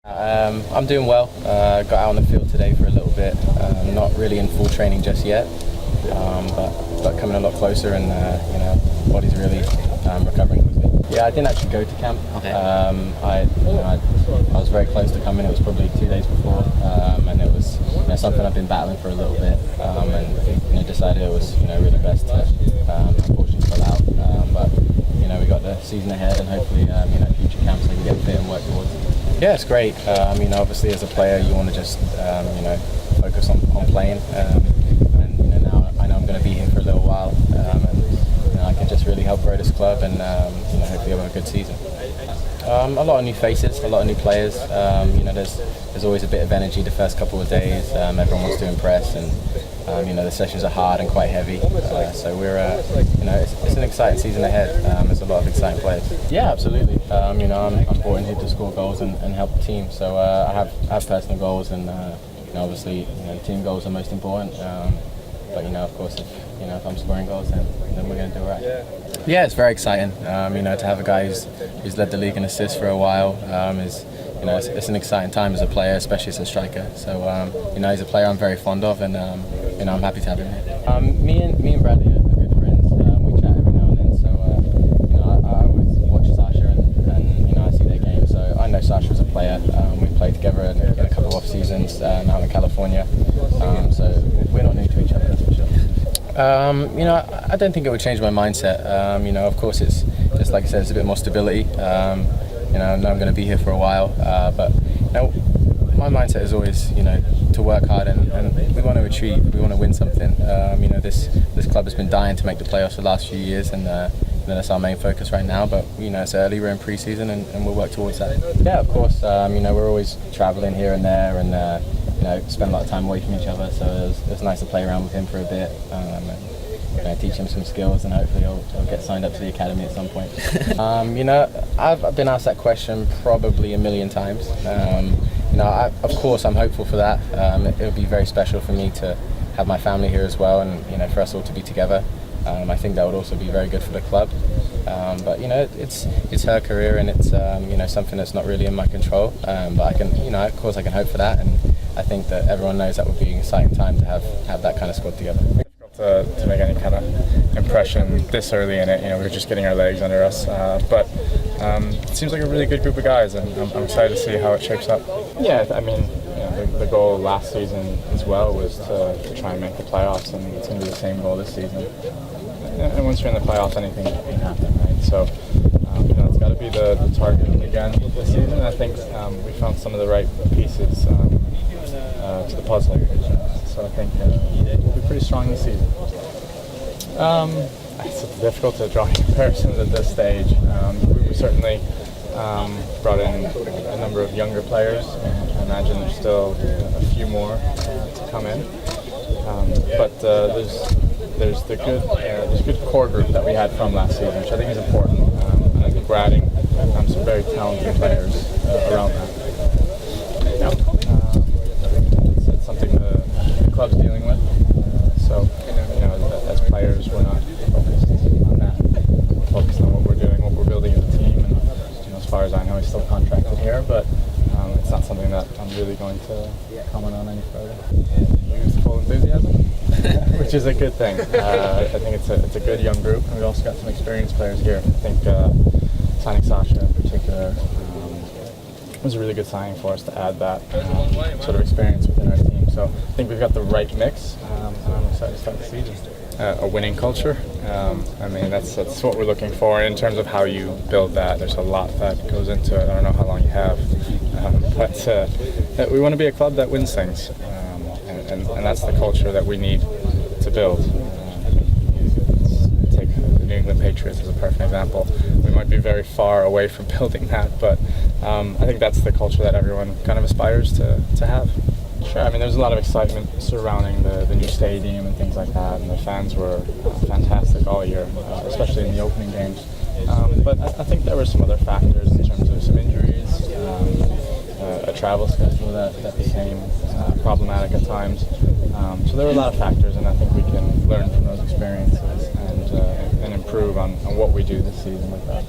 I'm doing well. Got out on the field today for a little bit. Not really in full training just yet, but coming a lot closer, and body's really recovering quickly. Yeah, I didn't actually go to camp. Okay. I was very close to coming. It was probably 2 days before, and it was something I've been battling for a little bit, and decided it was really best to unfortunately pull out. But we got the season ahead, and hopefully future camps I can get fit and work towards. Yeah, it's great. Obviously as a player you want to just focus on playing, and now I know I'm going to be here for a little while, and I can just really help grow this club, and hopefully have a good season. A lot of new faces, a lot of new players. There's always a bit of energy the first couple of days. Everyone wants to impress, and the sessions are hard and quite heavy. So we're, it's an exciting season ahead. There's a lot of exciting players. Yeah, absolutely. I'm brought in here to score goals and help the team. So I have personal goals, and obviously team goals are most important. But of course, if I'm scoring goals, then we're going to do all right. Yeah, it's very exciting. To have a guy who's led the league in assists for a while is. It's an exciting time as a player, especially as a striker. So, he's a player I'm very fond of, and I'm happy to have him here. Me and Bradley are good friends. We chat every now and then. So, I always watch Sacha, and I see their games. So I know Sacha as a player. We played together in a couple of off seasons out in California. So we're not new to each other, that's for sure. I don't think it would change my mindset. Of course, it's just like I said, it's a bit more stability. I know I'm going to be here for a while, but my mindset is always, to work hard, and we want to achieve. We want to win something. This club has been dying to make the playoffs the last few years, and that's our main focus right now. But it's early, we're in pre-season, and we'll work towards that. Yeah, of course. We're always traveling here and there, and spend a lot of time away from each other. So it was nice to play around with him for a bit. Teach him some skills, and hopefully he'll get signed up to the academy at some point. I've been asked that question probably a million times. Of course I'm hopeful for that. It would be very special for me to have my family here as well, and for us all to be together. I think that would also be very good for the club. But it's her career, and it's something that's not really in my control. But I can, of course I can hope for that, and I think that everyone knows that would be an exciting time to have that kind of squad together. To make any kind of impression this early in it, we're just getting our legs under us, but it seems like a really good group of guys, and I'm excited to see how it shapes up. Yeah, the goal last season as well was to try and make the playoffs, and it's going to be the same goal this season. And once you're in the playoffs, anything can happen, right? So it's got to be the target again this season. And I think we found some of the right pieces to the puzzle. So I think we'll be pretty strong this season. It's difficult to draw comparisons at this stage. We certainly brought in a number of younger players. I imagine there's still a few more to come in. But there's the good core group that we had from last season, which I think is important. And I think we're adding some very talented players around that. It's something the club's dealing with. So as players, we're not focused on that. We're focused on what we're doing, what we're building as a team. And as far as I know, he's still contracted here, but it's not something that I'm really going to comment on any further. Youthful enthusiasm, which is a good thing. I think it's a good young group, and we've also got some experienced players here. I think signing Sacha in particular was a really good signing for us to add that sort of experience within our team. So I think we've got the right mix, and I'm excited to start the season. A winning culture. That's what we're looking for in terms of how you build that. There's a lot that goes into it. I don't know how long you have, but we want to be a club that wins things, and that's the culture that we need to build. Take the New England Patriots as a perfect example. We might be very far away from building that, but I think that's the culture that everyone kind of aspires to have. Sure, there's a lot of excitement surrounding the new stadium and things like that, and the fans were fantastic all year, especially in the opening games. But I think there were some other factors in terms of some injuries, a travel schedule that became problematic at times. So there were a lot of factors, and I think we can learn from those experiences and improve on what we do this season with that.